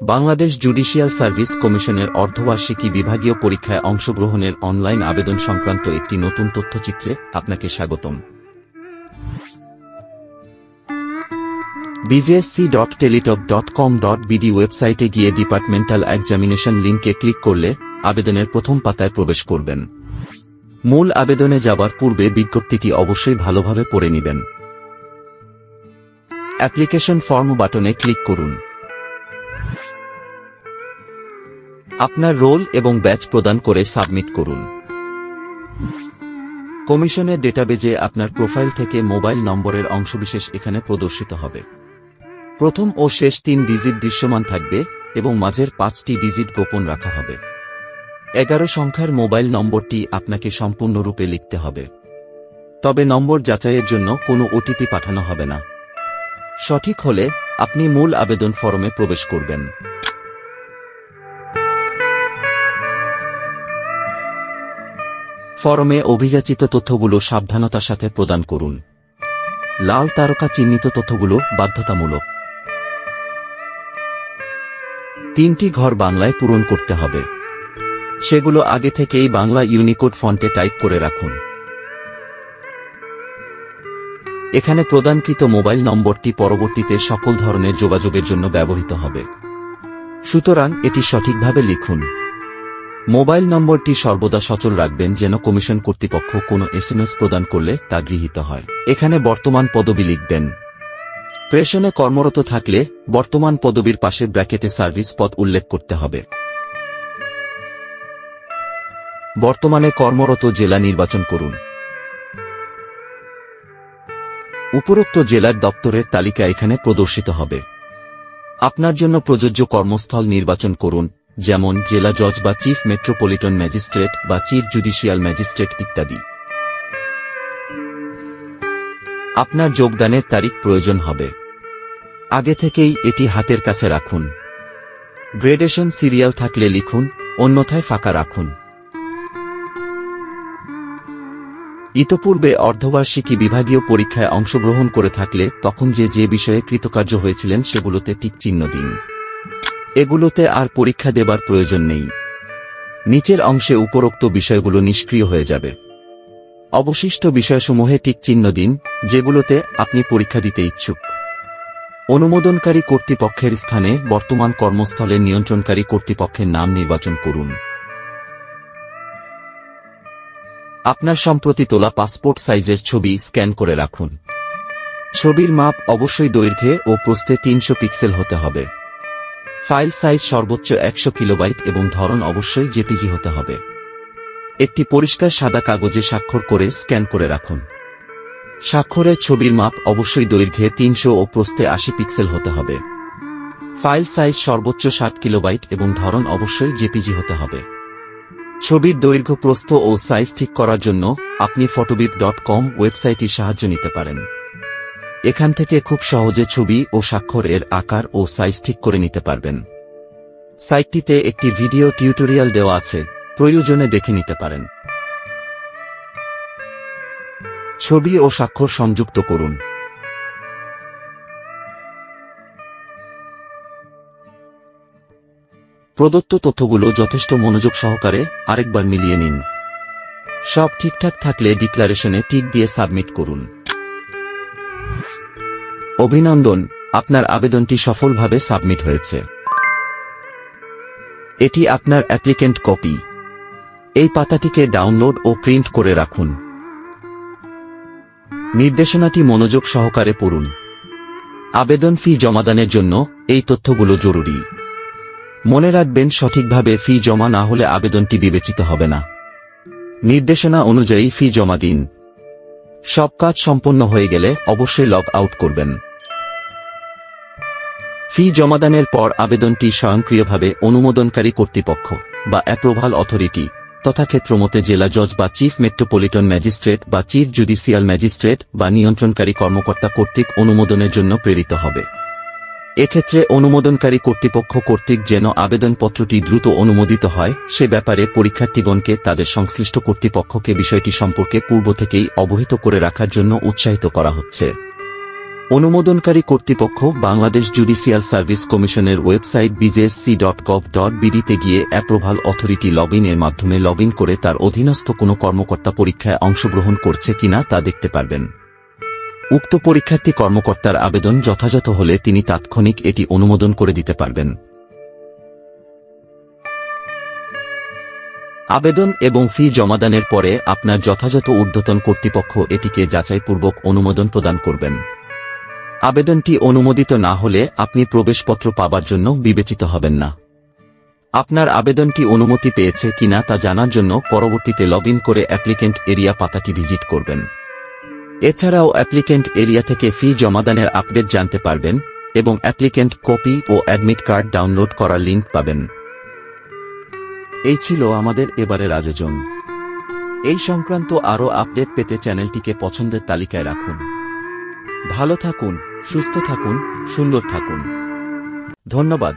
Bangladesh judicial service কমিশনের অর্ধবার্ষিকী বিভাগীয় পরীক্ষায় অংশগ্রহণের অনলাইন আবেদন সংক্রান্ত একটি নতুন তথ্যচিত্রে আপনাকে স্বাগতম। bjsc.teletalk.com.bd ওয়েবসাইটে গিয়ে ডিপার্টমেন্টাল এক্সামিনেশন লিংকে ক্লিক করলে আবেদনের প্রথম পাতায় প্রবেশ করবেন। মূল আবেদনে যাবার পূর্বে বিজ্ঞপ্তিটি অবশ্যই ভালোভাবে পড়ে নেবেন। অ্যাপ্লিকেশন ফর্ম বাটনে ক্লিক করুন। আপনার রোল এবং ব্যাচ প্রদান করে সাবমিট করুন। কমিশনের ডেটাবেজে আপনার প্রোফাইল থেকে মোবাইল নম্বরের অংশবিশেষ এখানে প্রদর্শিত হবে। প্রথম ও শেষ 3 ডিজিট দৃশ্যমান থাকবে এবং মাঝের 5টি ডিজিট গোপন রাখা হবে। 11 সংখ্যার মোবাইল নম্বরটি আপনাকে সম্পূর্ণরূপে লিখতে হবে। তবে নম্বর যাচাইয়ের জন্য কোনো ওটিপি পাঠানো হবে না। সঠিক হলে আপনি মূল আবেদন ফরমে প্রবেশ করবেন। ফরমে অভিযাচিত তথ্যগুলো সাবধানতার সাথে প্রদান করুন। লাল তারকা চিহ্নিত তথ্যগুলো বাধ্যতামূলক। 3টি ঘর বাংলায় পূরণ করতে হবে। সেগুলো আগে থেকেই বাংলা ইউনিকোড ফন্টে টাইপ করে রাখুন। এখানে প্রদানকৃত মোবাইল নম্বরটি পরবর্তীতে সকল ধরনের যোগাযোগের জন্য ব্যবহৃত হবে। সুতরাং এটি সঠিকভাবে লিখুন। মোবাইল নম্বরটি সর্বদা সচল রাখবেন যেন কমিশন কর্তৃপক্ষ কোনো এসএমএস প্রদান করলে তা গৃহীত হয়। এখানে বর্তমান পদবি লিখবেন। প্রেষণে কর্মরত থাকলে বর্তমান পদবীর পাশে ব্র্যাকেটে সার্ভিস পদ উল্লেখ করতে হবে। বর্তমানে কর্মরত জেলা নির্বাচন করুন। উপরোক্ত জেলার দপ্তরের তালিকা এখানে প্রদর্শিত হবে। আপনার জন্য প্রযোজ্য কর্মস্থল নির্বাচন করুন, যেমন জেলা জজ বা চিফ মেট্রোপলিটন ম্যাজিস্ট্রেট বা চিফ জুডিশিয়াল ম্যাজিস্ট্রেট ইত্যাদি। আপনার যোগদানের তারিখ প্রয়োজন হবে। আগে থেকেই এটি হাতের কাছে রাখুন। গ্রেডেশন সিরিয়াল থাকলে লিখুন, অন্যথায় ফাঁকা রাখুন। ইতপূর্বে অর্ধবার্ষিকী বিভাগীয় পরীক্ষায় অংশগ্রহণ করে থাকলে তখন যে বিষয়ে কৃতকার্য হয়েছিলেন সেগুলোতে টিক চিহ্ন দিন। এগুলোতে আর পরীক্ষা দেবার প্রয়োজন নেই। নিচের অংশে উপরোক্ত বিষয়গুলো নিষ্ক্রিয় হয়ে যাবে। অবশিষ্ট বিষয়সমূহে টিক চিহ্ন দিন যেগুলোতে আপনি পরীক্ষা দিতে ইচ্ছুক। অনুমোদনকারী কর্তৃপক্ষের স্থানে বর্তমান কর্মস্থলের নিয়ন্ত্রণকারী কর্তৃপক্ষের নাম নির্বাচন করুন। আপনার সম্প্রতি তোলা পাসপোর্ট সাইজের ছবি স্ক্যান করে রাখুন। ছবির মাপ অবশ্যই দৈর্ঘ্যে ও প্রস্থে 300 পিক্সেল হতে হবে। ফাইল সাইজ সর্বোচ্চ 100 কিলোবাইট এবং ধরন অবশ্যই জেপিজি হতে হবে। একটি পরিষ্কার সাদা কাগজে স্বাক্ষর করে স্ক্যান করে রাখুন। স্বাক্ষরের ছবির মাপ অবশ্যই দৈর্ঘ্যে 300 ও প্রস্থে 80 পিক্সেল হতে হবে। ফাইল সাইজ সর্বোচ্চ 60 কিলোবাইট এবং ধরন অবশ্যই জেপিজি হতে হবে। ছবির দৈর্ঘ্য, প্রস্থ ও সাইজ ঠিক করার জন্য আপনি photobit.com ওয়েবসাইটে সাহায্য নিতে পারেন। এখান থেকে খুব সহজে ছবি ও স্বাক্ষরের আকার ও সাইজ ঠিক করে নিতে পারবেন। সাইটটিতে একটি ভিডিও টিউটোরিয়াল দেওয়া আছে, প্রয়োজনে দেখে নিতে পারেন। ছবি ও স্বাক্ষর সংযুক্ত করুন। প্রদত্ত তথ্যগুলো যথেষ্ট মনোযোগ সহকারে আরেকবার মিলিয়ে নিন। সব ঠিকঠাক থাকলে ডিক্লারেশনে টিক দিয়ে সাবমিট করুন। অভিনন্দন, আপনার আবেদনটি সফলভাবে সাবমিট হয়েছে। এটি আপনার অ্যাপ্লিকেন্ট কপি। এই পাতাটিকে ডাউনলোড ও প্রিন্ট করে রাখুন। নির্দেশনাটি মনোযোগ সহকারে পড়ুন। আবেদন ফি জমাদানের জন্য এই তথ্যগুলো জরুরি। মনে রাখবেন, সঠিকভাবে ফি জমা না হলে আবেদনটি বিবেচিত হবে না। নির্দেশনা অনুযায়ী ফি জমা দিন। সব কাজ সম্পন্ন হয়ে গেলে অবশ্যই লগ আউট করবেন। ফি জমাদানের পর আবেদনটি স্বয়ংক্রিয়ভাবে অনুমোদনকারী কর্তৃপক্ষ বা অ্যাপ্রুভাল অথরিটি তথা ক্ষেত্রমতে জেলা জজ বা চিফ মেট্রোপলিটন ম্যাজিস্ট্রেট বা চিফ জুডিশিয়াল ম্যাজিস্ট্রেট বা নিয়ন্ত্রণকারী কর্মকর্তা কর্তৃক অনুমোদনের জন্য প্রেরিত হবে। এক্ষেত্রে অনুমোদনকারী কর্তৃপক্ষ কর্তৃক যেন আবেদনপত্রটি দ্রুত অনুমোদিত হয় সে ব্যাপারে পরীক্ষার্থীগণকে তাদের সংশ্লিষ্ট কর্তৃপক্ষকে বিষয়টি সম্পর্কে পূর্ব থেকেই অবহিত করে রাখার জন্য উৎসাহিত করা হচ্ছে। অনুমোদনকারী কর্তৃপক্ষ বাংলাদেশ জুডিশিয়াল সার্ভিস কমিশনের ওয়েবসাইট bjsc.gov.bd তে গিয়ে অ্যাপ্রুভাল অথরিটি লগইন এর মাধ্যমে লগইন করে তার অধীনস্থ কোনো কর্মকর্তা পরীক্ষায় অংশগ্রহণ করছে কিনা তা দেখতে পারবেন। উক্ত পরীক্ষার্থী কর্মকর্তার আবেদন যথাযথ হলে তিনি তাৎক্ষণিক এটি অনুমোদন করে দিতে পারবেন। আবেদন এবং ফি জমাদানের পরে আপনার যথাযথ ঊর্ধ্বতন কর্তৃপক্ষ এটিকে যাচাইপূর্বক অনুমোদন প্রদান করবেন। আবেদনটি অনুমোদিত না হলে আপনি প্রবেশপত্র পাবার জন্য বিবেচিত হবেন না। আপনার আবেদনটি অনুমতি পেয়েছে কিনা তা জানার জন্য পরবর্তীতে লগইন করে অ্যাপ্লিকেন্ট এরিয়া পাতাটি ভিজিট করবেন। এছাড়াও অ্যাপ্লিকেন্ট এরিয়া থেকে ফি জমাদানের আপডেট জানতে পারবেন এবং অ্যাপ্লিকেন্ট কপি ও অ্যাডমিট কার্ড ডাউনলোড করার লিঙ্ক পাবেন। এই ছিল আমাদের এবারের আয়োজন। এই সংক্রান্ত আরও আপডেট পেতে চ্যানেলটিকে পছন্দের তালিকায় রাখুন। ভালো থাকুন, সুস্থ থাকুন, সুন্দর থাকুন। ধন্যবাদ।